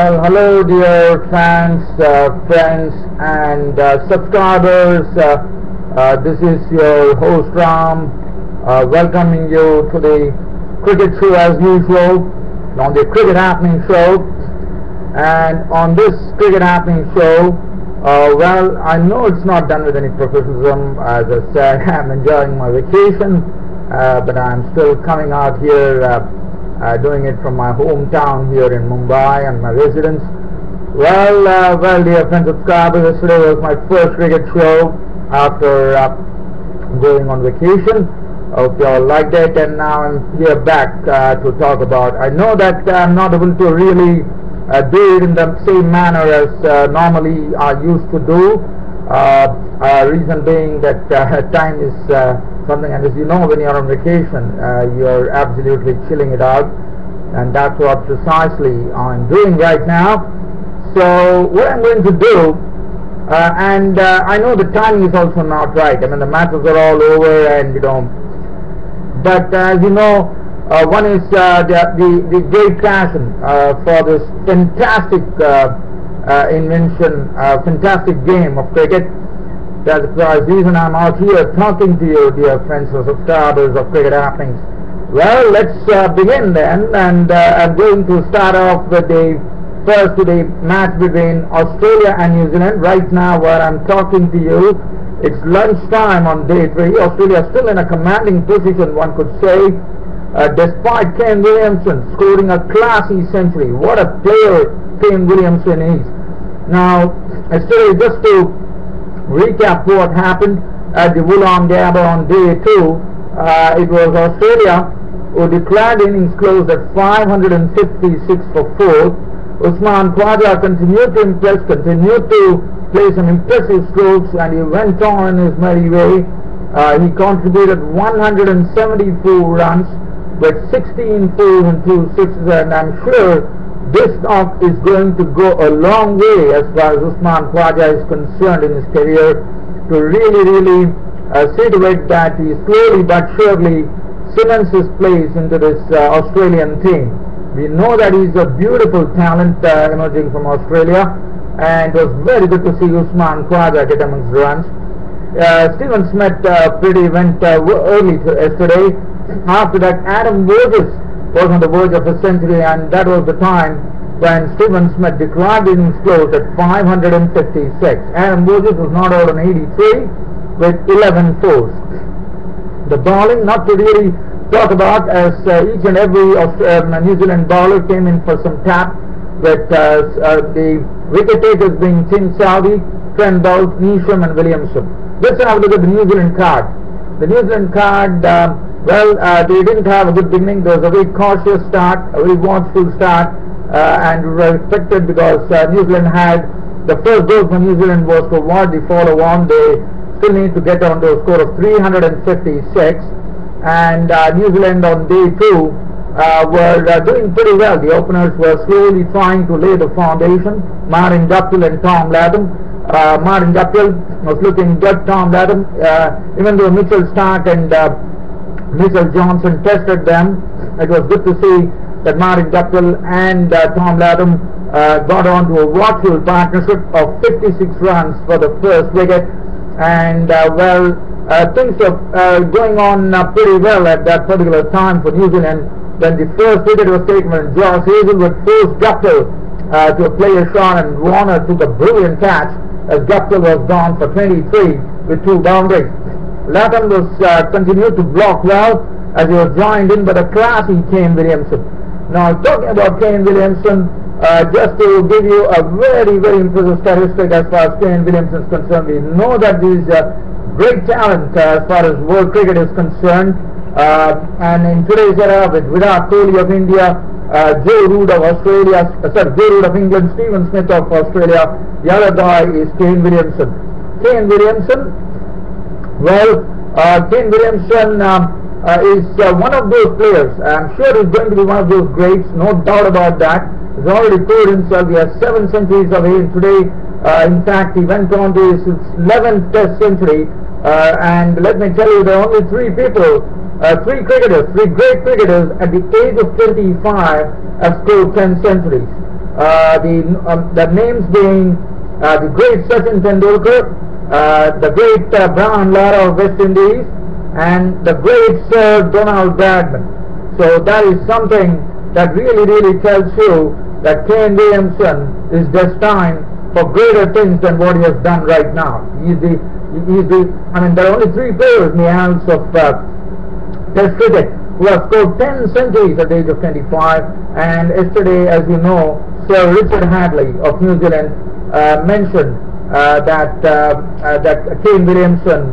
Well, hello dear fans, friends and subscribers. This is your host Ram, welcoming you to the cricket show as usual, on the Cricket Happening show. And on this Cricket Happening show, well, I know it's not done with any professionalism. As I said, I'm enjoying my vacation, but I'm still coming out here doing it from my hometown here in Mumbai and my residence. Well, dear friends, subscribers, yesterday was my first cricket show after going on vacation. I hope you all liked it, and now I'm here back to talk about. I know that I'm not able to really do it in the same manner as normally I used to do. Reason being that time is something, and as you know, when you're on vacation, you're absolutely chilling it out, and that's what precisely I'm doing right now. So what I'm going to do, and I know the timing is also not right. I mean, the matches are all over, and but as you know, one is the great passion for this fantastic invention, fantastic game of cricket. That's the reason I'm out here talking to you, dear friends and subscribers of Cricket Happenings. Well, let's begin then, and I'm going to start off with the match between Australia and New Zealand. Right now, where I'm talking to you, it's lunchtime on day 3. Australia is still in a commanding position, one could say, despite Kane Willamson scoring a classy century. What a player Kane Willamson is. Now, yesterday, just to recap what happened at the Wollongong on day 2, it was Australia who declared innings closed at 556 for 4. Usman Khwaja continued to impress, continued to play some impressive strokes, and he went on in his merry way. He contributed 174 runs with 16 fours and 2 sixes, and I'm sure this knock is going to go a long way as far as Usman Khwaja is concerned in his career, to really see to it that he slowly but surely cements his place into this Australian team. We know that he's a beautiful talent emerging from Australia, and it was very good to see Usman Khwaja get amongst the runs. Steven Smith went early yesterday. After that, Adam Burgess was on the verge of a century, and that was the time when Steven Smith declared innings closed at 556. Adam Burgess was not out on 83 with 11 fours. The bowling, not to really talk about, as each and every New Zealand bowler came in for some tap, with the wicket takers being Tim Southee, Trent Boult, Neesham and Williamson. Let's have a look at the New Zealand card. The New Zealand card, they didn't have a good beginning. There was a very cautious start, a very watchful start, and we were expected, because New Zealand had the first goal for New Zealand was to avoid the follow-on. They still need to get on to a score of 356, and New Zealand on day 2 were doing pretty well. The openers were slowly trying to lay the foundation. Martin Guptill and Tom Latham. Martin Guptill was looking good. Tom Latham, even though Mitchell Starc and Mitchell Johnson tested them, it was good to see that Martin Guptill and Tom Latham got on to a watchful partnership of 56 runs for the first wicket, and things are going on pretty well at that particular time for New Zealand. When the first wicket was taken, when Josh Hazelwood forced Guptill to play a shot, and Warner took a brilliant catch as Guptill was gone for 23 with 2 boundaries. Latham was continued to block well as he was joined in by the classy Kane Willamson. Now, talking about Kane Willamson, just to give you a very impressive statistic as far as Kane Willamson is concerned, we know that he's a great talent as far as world cricket is concerned, and in today's era with Virat Kohli of India, Joe Root of England, Steven Smith of Australia, the other guy is Kane Willamson. Kane Willamson, Kane Willamson is one of those players. I'm sure he's going to be one of those greats, no doubt about that. He's already proved himself. He has 7 centuries of age today. In fact, he went on to his 11th Test century, and let me tell you, there are only 3 people, 3 great cricketers at the age of 25 have scored 10 centuries. The names being the great Sachin Tendulkar, the great Brian Lara of West Indies, and the great Sir Donald Bradman. So that is something that really tells you that Kane Willamson is destined for greater things than what he has done right now. There are only 3 players in the annals of Test cricket who have scored 10 centuries at the age of 25, and yesterday, as you know, Sir Richard Hadley of New Zealand mentioned that Kane Willamson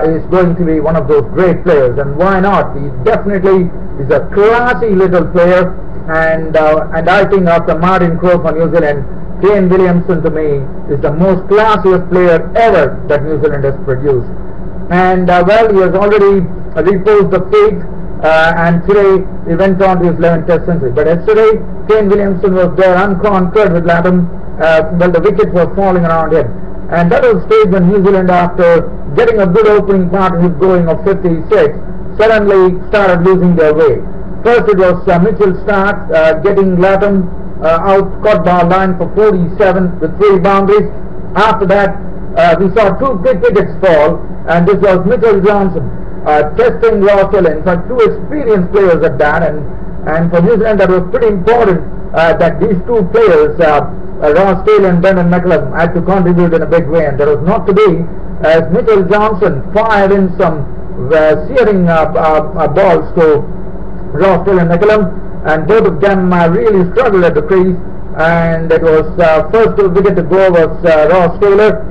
is going to be one of those great players, and why not? He definitely is a classy little player, and I think after Martin Crowe for New Zealand, Kane Willamson to me is the most classiest player ever that New Zealand has produced. And well, he has already reposed the fate, and today he went on to his 11th Test century. But yesterday, Kane Willamson was there unconquered with Latham. Well, the wickets were falling around him, and that was the stage when New Zealand, after getting a good opening partnership going of 56, suddenly started losing their way. First it was Mitchell Starc getting Latham out, caught ball line for 47 with 3 boundaries. After that, we saw 2 quick wickets fall, and this was Mitchell Johnson testing Ross Taylor. In fact, 2 experienced players at that, and for New Zealand that was pretty important that these 2 players, Ross Taylor and Brendan McCullum, had to contribute in a big way, and that was not to be, as Mitchell Johnson fired in some searing balls to Ross Taylor and McCullum, and both of them really struggled at the crease. And it was first wicket to go was Ross Taylor.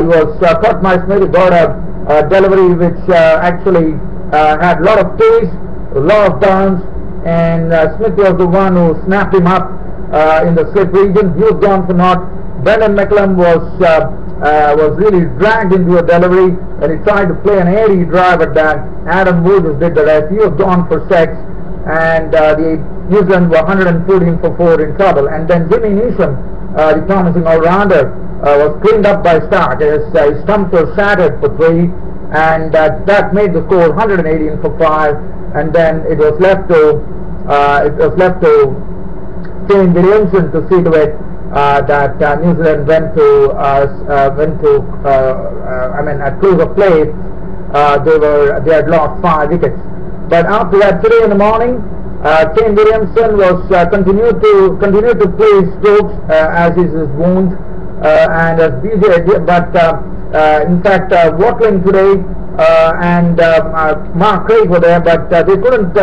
He was caught by Smith. He got a delivery which actually had a lot of pace, a lot of bounce, and Smith was the one who snapped him up in the slip region. He was gone for naught. Brendan McCullum was really dragged into a delivery, and he tried to play an airy drive at that. Adam Wood did the rest. He was gone for 6, and the New Zealand were 114 for 4 in trouble. And then Jimmy Neesham, the promising all-rounder, was cleaned up by Starc. His stumps were shattered for 3, and that made the score 118 for 5. And then it was left to Kane Willamson to see to it that New Zealand went to at close of play, they had lost 5 wickets. But after that, today in the morning, Kane Willamson was continued to play Stokes as is his wound, and as BJ. But in fact, Watling today and Mark Craig were there, but they couldn't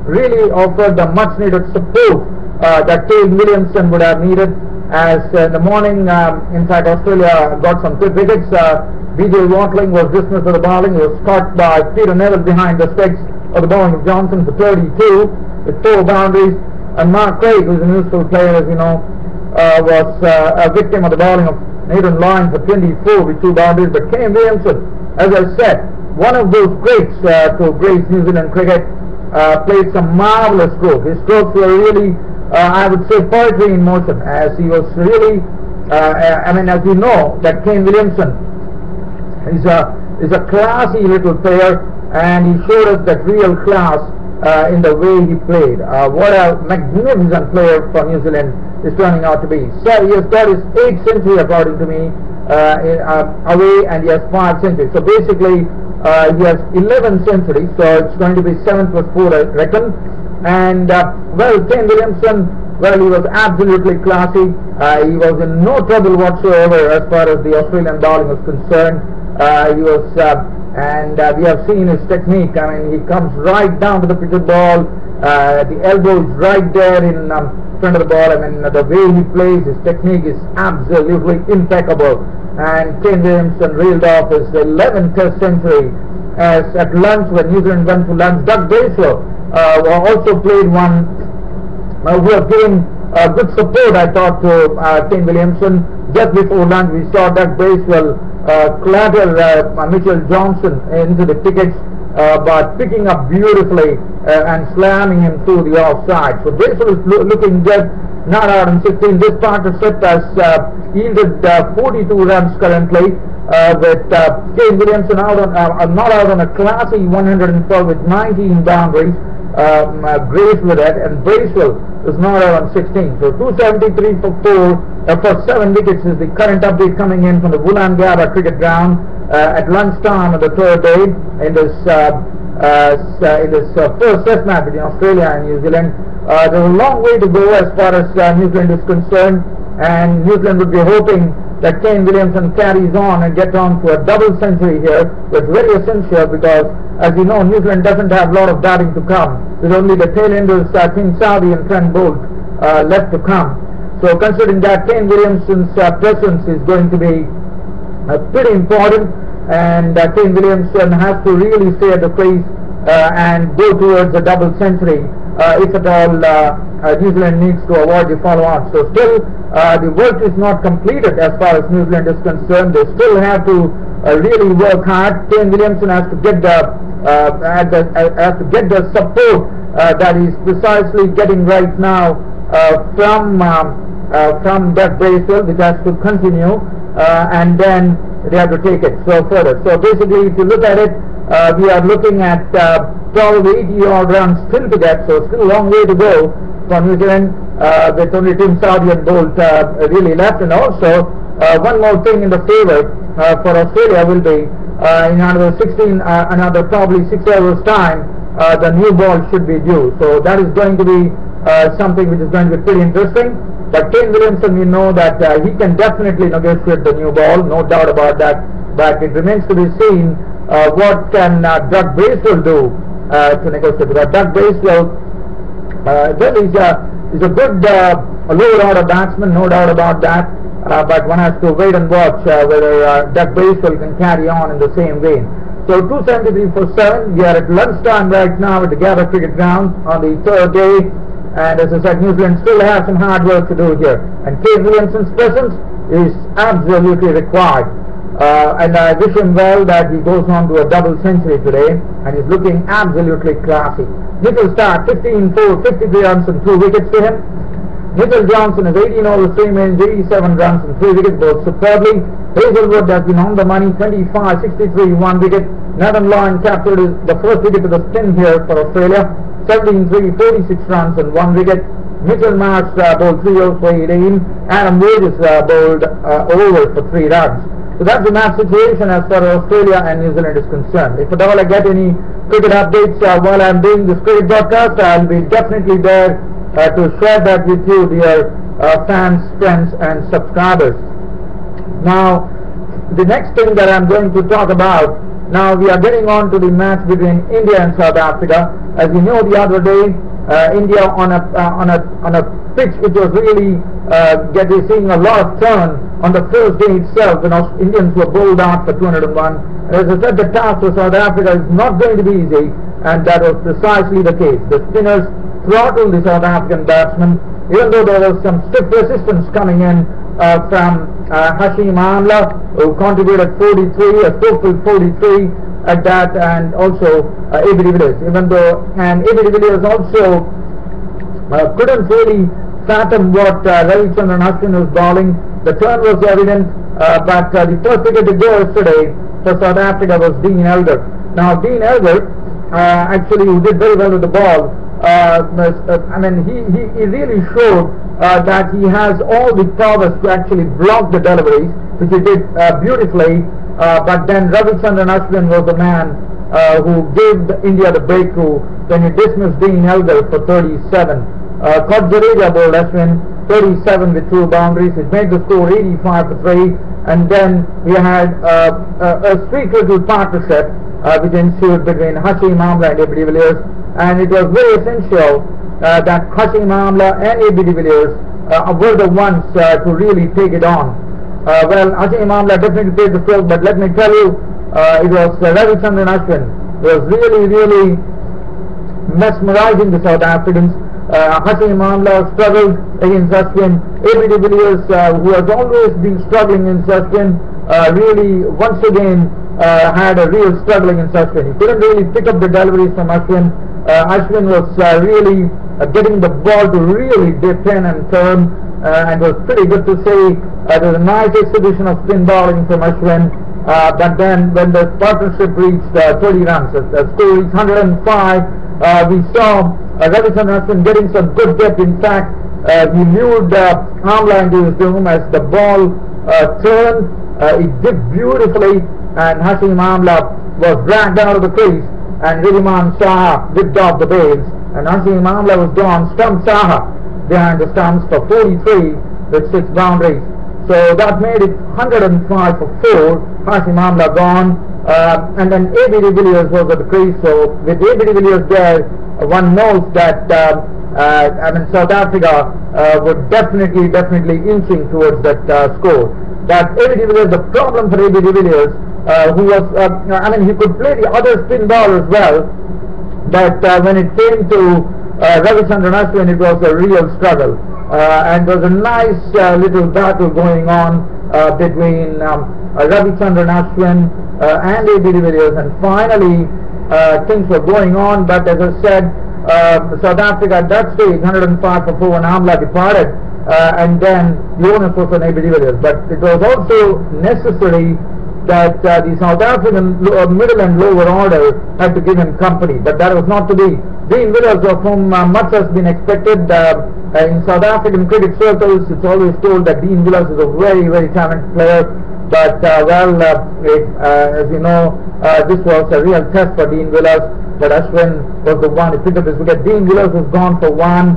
really offer the much-needed support that Kane Willamson would have needed. As in the morning, in fact, Australia got some quick wickets. BJ Watling was dismissed for the bowling. He was caught by Peter Neville behind the sticks of the bowling of Johnson for 32 with 4 boundaries. And Mark Craig, who is an useful player, as you know, was a victim of the bowling of Nathan Lyon for 24 with 2 boundaries. But Kane Willamson, as I said, one of those greats to grace New Zealand cricket, played some marvellous strokes. His strokes were really, I would say, poetry in motion, as he was really, as you know, that Kane Willamson is a classy little player, and he showed us that real class in the way he played. What a magnificent player for New Zealand is turning out to be. So he has got his 8th century, according to me, away, and he has 5 centuries. So basically, he has 11 centuries, so it's going to be 7 plus 4, I reckon. And well, Kane Willamson, well, he was absolutely classy. He was in no trouble whatsoever as far as the Australian bowling was concerned. He was, and we have seen his technique. I mean, he comes right down to the pitch of the ball. The elbow is right there in front of the ball. I mean, the way he plays, his technique is absolutely impeccable. And Kane Willamson reeled off his 11th Test century as at lunch, when New Zealand went to lunch. Doug Bracewell also played one who was giving good support, I thought, to Kane Willamson. Just before lunch, we saw Doug Bracewell clatter Mitchell Johnson into the wickets, but picking up beautifully and slamming him through the offside. So Bracewell is looking good. Not out on 16. This partnership has yielded 42 runs currently, with Kane Willamson not out on a classy 112 with 19 boundaries, graced with it, and Bracewell is not out on 16. So 273 for 7 wickets is the current update coming in from the Wollongabba cricket ground at lunchtime on the third day in this first test match between Australia and New Zealand. There's a long way to go as far as New Zealand is concerned, and New Zealand would be hoping that Kane Willamson carries on and gets on to a double century here. It's very essential because, as you know, New Zealand doesn't have a lot of batting to come. There's only the tail enders, King Saudi and Trent Boult left to come. So considering that, Kane Williamson's presence is going to be pretty important, and Kane Willamson has to really stay at the crease and go towards a double century if at all New Zealand needs to avoid the follow-on. So still the work is not completed as far as New Zealand is concerned. They still have to really work hard. Kane Willamson has to get the support that he's precisely getting right now from Doug Bracewell, which has to continue, and then they have to take it so further. So basically, if you look at it, we are looking at probably 80 odd runs still to get, so still a long way to go for New Zealand, with only Team Saudi and Boult really left. And also one more thing in the favor for Australia will be in another probably 6 hours time, the new ball should be due. So that is going to be something which is going to be pretty interesting. But Kane Willamson, we know that he can definitely negotiate the new ball, no doubt about that. But it remains to be seen what can Doug Bracewell do to negotiate. Because Doug Bracewell, is a good lower order batsman, no doubt about that. But one has to wait and watch whether Doug Bracewell can carry on in the same vein. So 273 for 7. We are at lunchtime right now at the Gabba cricket ground on the third day. And as I said, New Zealand still has some hard work to do here. And Kane Williamson's presence is absolutely required. And I wish him well that he goes on to a double century today and is looking absolutely classy. Nickel Stark, 15 for 53 runs and 2 wickets to him. Mitchell Johnson is 18 overs, 3 innings, 87 runs and 3 wickets, both superbly. Hazelwood has been on the money, 25, 63, 1 wicket. Nathan Lyon captured the first wicket to the spin here for Australia. 17-3, 46 runs and 1 wicket. Mitchell Marsh bowled 3 overs for 18. Adam Wages bowled over for 3 runs. So that's the match situation as far as Australia and New Zealand is concerned. If at all I get any cricket updates while I'm doing this cricket broadcast, I'll be definitely there to share that with you, dear fans, friends and subscribers. Now, the next thing that I'm going to talk about, now we are getting on to the match between India and South Africa. As you know, the other day, India on a pitch which was really seeing a lot of turn on the first day itself, when Indians were bowled out for 201. And as I said, the task for South Africa is not going to be easy, and that was precisely the case. The spinners throttled the South African batsmen, even though there was some stiff resistance coming in from Hashim Amla, who contributed 43, a total 43 at that, and also A.B. de Villiers. And A.B. de Villiers also couldn't really fathom what Ravichandran Ashwin was bowling. The turn was evident, but the first wicket to go yesterday for South Africa was Dean Elgar. Now Dean Elgar, actually, who did very well with the ball, he really showed that he has all the prowess to actually block the deliveries, which he did beautifully. But then Ravichandran Ashwin was the man who gave India the breakthrough when he dismissed Dean Elgar for 37. Khwaja bowled Ashwin 37 with 2 boundaries. It made the score 85 for 3. And then we had a sweet little partnership which ensued between Hashim Amla and A.B. de Villiers. And it was very essential that Hashim Amla and A.B. de Villiers were the ones to really take it on. Well, Hashim Amla definitely played the stroke, but let me tell you, it was Ravichandran Ashwin who was really mesmerizing the South Africans. Hashim Amla struggled against Ashwin. A.B. de Villiers, who has always been struggling against Ashwin, really once again had a real struggle against Ashwin. He couldn't really pick up the deliveries from Ashwin. Ashwin was really getting the ball to really dip in and turn, and it was pretty good to see. There was a nice exhibition of spin bowling from Ashwin, but then when the partnership reached 30 runs, the score reached 105, we saw Ravichandran Ashwin getting some good depth. In fact, he lured Amla into his doom as the ball turned. It dipped beautifully, and Hashim Amla was dragged out of the crease, and Ridhiman Saha whipped off the bails, and Hashim Amla was gone, stumped Saha behind the stumps for 43 with 6 boundaries. So that made it 105 for 4. Hashim Amla gone, and then A.B. de Villiers was at the crease. So with A.B. de Villiers there, one knows that South Africa would definitely inching towards that score. But A.B. de Villiers, the problem for A.B. de Villiers, who was, he could play the other spin ball as well, but when it came to Ravichandran Ashwin, it was a real struggle. And there was a nice little battle going on between Ravichandran Ashwin and A.B. de Villiers, and finally things were going on, but as I said, South Africa at that stage 105 for 4 when Amla departed, and then the onus was on A.B. de Villiers. But it was also necessary that the South African middle and lower order had to give him company, but that was not to be. Dean Villiers, of whom much has been expected in South African cricket circles, it's always told that Dean Villiers is a very talented player, but as you know, this was a real test for Dean Villiers. But Ashwin was the one who picked up his wicket. Dean Villiers was gone for 1.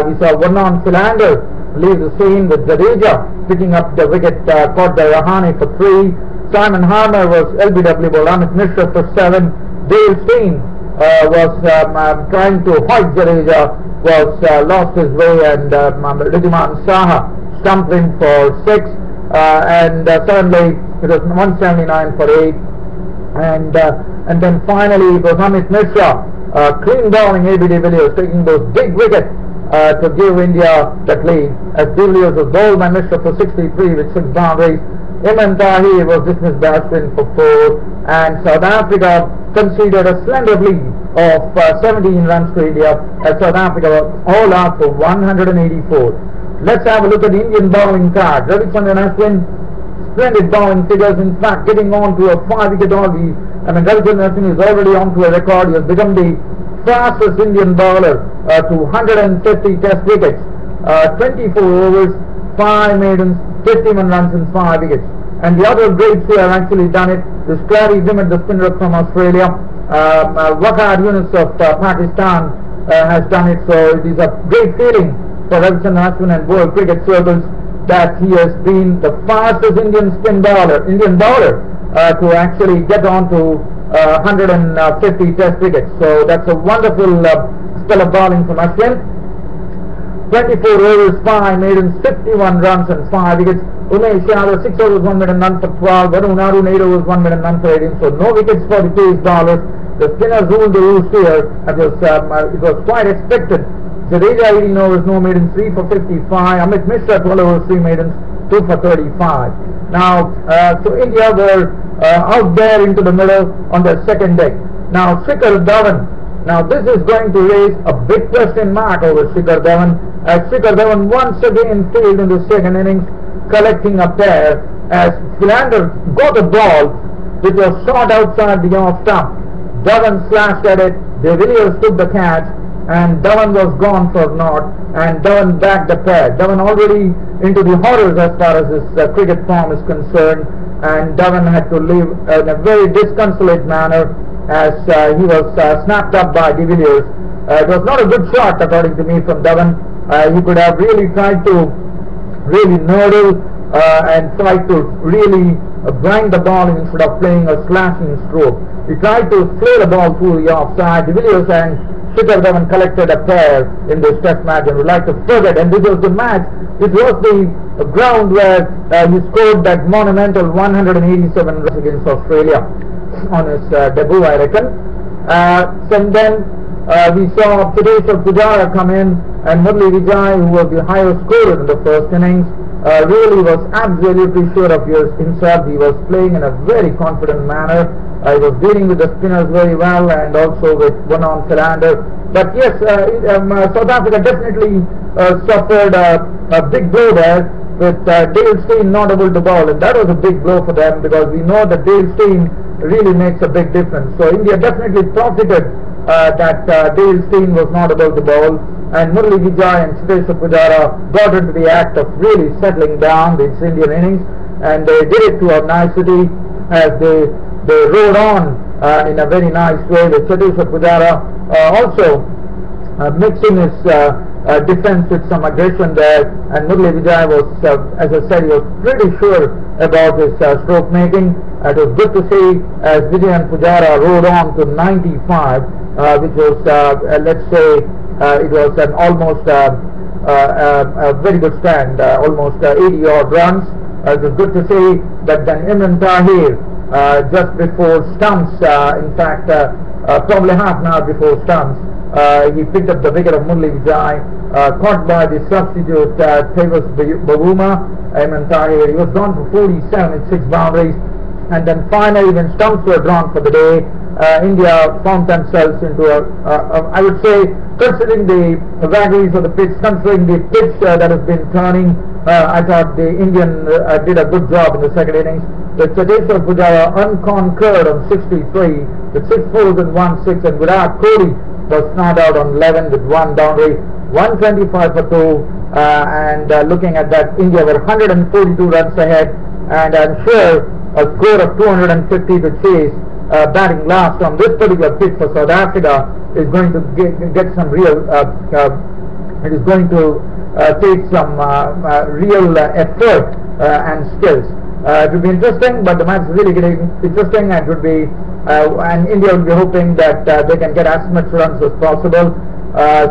We saw Vernon Philander leave the scene with Jadeja picking up the wicket caught by Rahane for 3. Simon Harmer was LBW bowled. Amit Mishra for 7. Dale Steyn was trying to hoik Jadeja, was lost his way, and Ridhiman Saha stumped him for 6. And suddenly it was 179 for 8. And then finally it was Amit Mishra clean bowling A.B. de Villiers, taking those big wickets to give India that lead, as de Villiers was bowled by Mishra for 63 with 6 boundaries. Imran Tahir was dismissed by Ashwin for 4, and South Africa conceded a slender lead of 17 runs to India, as South Africa was all out for 184. Let's have a look at the Indian bowling card. Ravichandran Ashwin, splendid bowling figures. In fact, getting on to a 5-wicket haul. Ravichandran Ashwin is already on to a record. He has become the fastest Indian bowler to 150 test wickets, 24 overs, 5 maidens, 51 runs and 5 wickets. And the other greats who have actually done it is Clary Dimmitt, the spinner from Australia. Waqar Yunus of Pakistan has done it. So it is a great feeling for Ravichandran Ashwin and world cricket circles that he has been the fastest Indian bowler to actually get on to 150 test wickets. So that's a wonderful spell of bowling from Ashwin. 24 overs, 5 maidens, 51 runs and 5 wickets. Umesh Yadav 6 overs, 1 minute none for 12. Varun Arun 8 overs, 1 minute none for 18. So no wickets for the pace bowlers. The spinners ruled the roost here. It was quite expected. Jadeja 18 overs, no maidens, 3 for 55. Amit Mishra 12 overs, 3 maidens, 2 for 35. Now, so India were out there into the middle on their second deck. Now, Shikhar Dhawan. Now, this is going to raise a big question mark over Shikhar Dhawan, as Shikhar Dhawan once again failed in the second innings, collecting a pair, as Philander got a ball which was shot outside the off stump. Dhawan slashed at it, de Villiers took the catch, and Dhawan was gone for naught, and Dhawan backed the pair. Dhawan already into the horrors as far as his cricket form is concerned, and Dhawan had to leave in a very disconsolate manner, as he was snapped up by de Villiers. It was not a good shot, according to me, from Dhawan. He could have really tried to nurdle and tried to really grind the ball instead of playing a slashing stroke. He tried to flail the ball through the offside. De Villiers and Shikhar Dhawan collected a pair in this test match, and would like to forget. And this was the match. This was the ground where he scored that monumental 187 runs against Australia on his debut, I reckon. And then we saw Pudeshwar Pujara come in, and Murli Vijay, who was the higher scorer in the first innings, really was absolutely sure of himself. He was playing in a very confident manner. He was dealing with the spinners very well, and also with Vernon Philander. But yes, South Africa definitely suffered a big blow there, with Dale Steyn not able to bowl, and that was a big blow for them, because we know that Dale Steyn really makes a big difference. So India definitely profited that Dale Steyn was not about the ball, and Murali Vijay and Cheteshwar Pujara got into the act of really settling down this Indian innings, and they did it to a nicety as they rode on in a very nice way, with Cheteshwar Pujara also mixing his defense with some aggression there, and Murali Vijay was, as I said, he was pretty sure about his stroke making. It was good to see as Vijay and Pujara rode on to 95, which was, let's say, it was an almost a very good stand, almost 80 odd runs. It was good to see, but then Imran Tahir, just before stumps, in fact, probably half an hour before stumps, he picked up the wicket of Murali Vijay, caught by the substitute Tevas Bavuma. Imran Tahir, he was gone for 47 with 6 boundaries, and then finally when stumps were drawn for the day, India found themselves into I would say, considering the vagaries of the pitch, considering the pitch that has been turning, I thought the Indian did a good job in the second innings, with Cheteshwar Pujara unconquered on 63 with 6 fours and 1 6, and Virat Kohli was not out on 11 with 1 boundary, 125 for 2, and looking at that, India were 142 runs ahead, and I'm sure a score of 250 to chase, batting last on this particular pitch for South Africa is going to get some real, it is going to take some real effort and skills. It will be interesting, but the match is really getting interesting, and it would be, and India will be hoping that they can get as much runs as possible.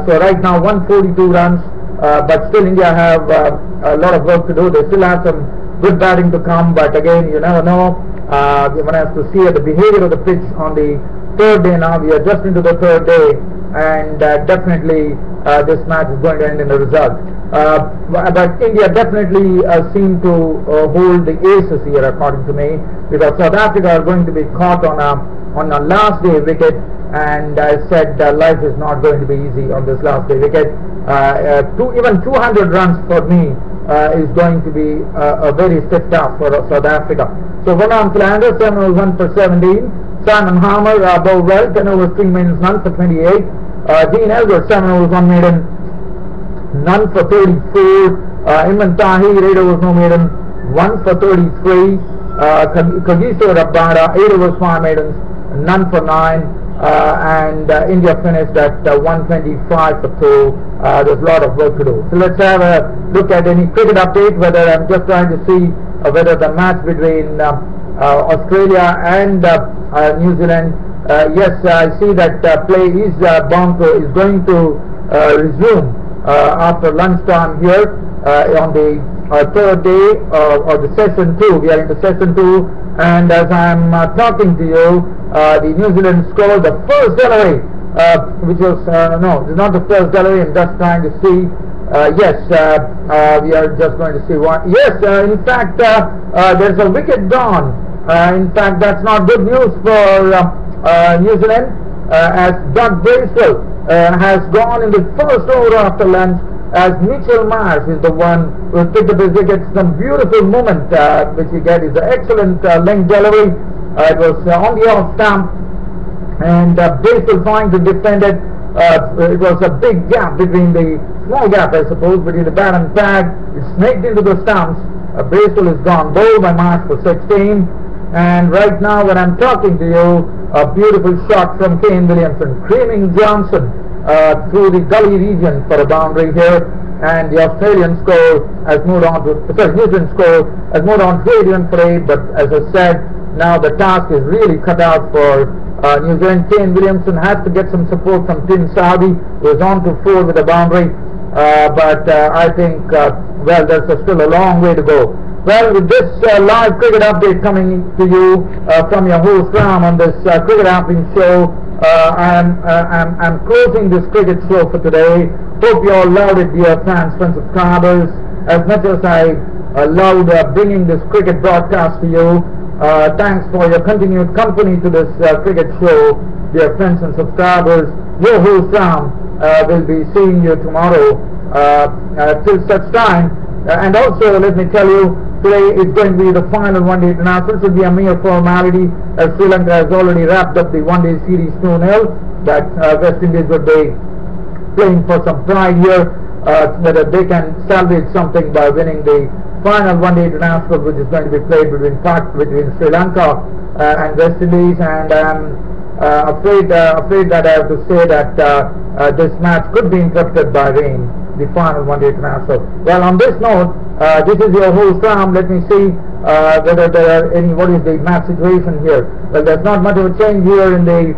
So right now 142 runs, but still India have a lot of work to do. They still have some good batting to come, but again, you never know. One has to see the behavior of the pitch on the third day now. We are just into the third day, and definitely this match is going to end in a result. But India definitely seem to hold the aces here, according to me, because South Africa are going to be caught on a last day wicket, and I said life is not going to be easy on this last day wicket. Even 200 runs for me is going to be a very stiff task for South Africa. So Vernon Philander, 7 overs 1 for 17. Simon Harmer bowled well, 10 overs 3 maidens, none for 28. Dean Elder, 7 overs 1 maiden, none for 34. Imran Tahir, 8 overs no maiden, 1 for 33. Kagiso Rabada, 8 overs 5 maidens, none for 9. And India finished at 125 for 2. There's a lot of work to do. So let's have a look at any cricket update, whether I'm just trying to see whether the match between Australia and New Zealand, yes, I see that play is going to resume after lunchtime here on the third day of the session 2. We are into session 2, and as I'm talking to you, the New Zealand scored the first delivery, which was no, it's not the first delivery. I'm just trying to see. Yes, we are just going to see what. Yes, in fact, there's a wicket gone. In fact, that's not good news for New Zealand, as Doug Bracewell has gone in the first over after lunch, as Mitchell Myers is the one who picked up his wicket. Some beautiful movement which he get is an excellent length delivery. It was on the off stump, and Bracewell trying to defend it. It was a big gap between the small gap, I suppose, between the bat and pad. It snaked into the stumps. Bracewell is gone, bowled by Marsh for 16. And right now, when I'm talking to you, a beautiful shot from Kane Willamson, creaming Johnson through the gully region for a boundary here. And the Australian score has moved on to, New Zealand score has moved on to 81 for 8. But as I said, now the task is really cut out for New Zealand. Kane Willamson has to get some support from Tim Saudi, who is on to 4 with a boundary. But I think, well, there's still a long way to go. Well, with this live cricket update coming to you from your host Ram on this cricket happening show, I'm closing this cricket show for today. Hope you all loved it, dear fans and subscribers, as much as I loved bringing this cricket broadcast to you. Thanks for your continued company to this cricket show, dear friends and subscribers. Your host Ram will be seeing you tomorrow till such time. And also, let me tell you, today is going to be the final one-day international. It will be a mere formality, as Sri Lanka has already wrapped up the one-day series 2-0. that West Indies would be playing for some pride here, whether they can salvage something by winning the final one-day international, which is going to be played between Sri Lanka and West Indies. And afraid that I have to say that this match could be interrupted by rain, the final one-day international. Well, on this note, this is your host Ram. Let me see whether there are any. What is the match situation here? Well, there's not much of a change here in the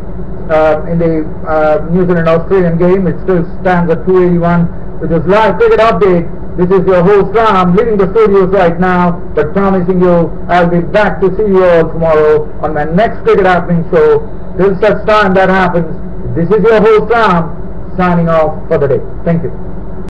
New Zealand-Australian game. It still stands at 281, which is live cricket update. This is your host Ram, leaving the studios right now, but promising you I'll be back to see you all tomorrow on my next cricket happening show. Till such time that happens, this is your host Ram, signing off for the day. Thank you.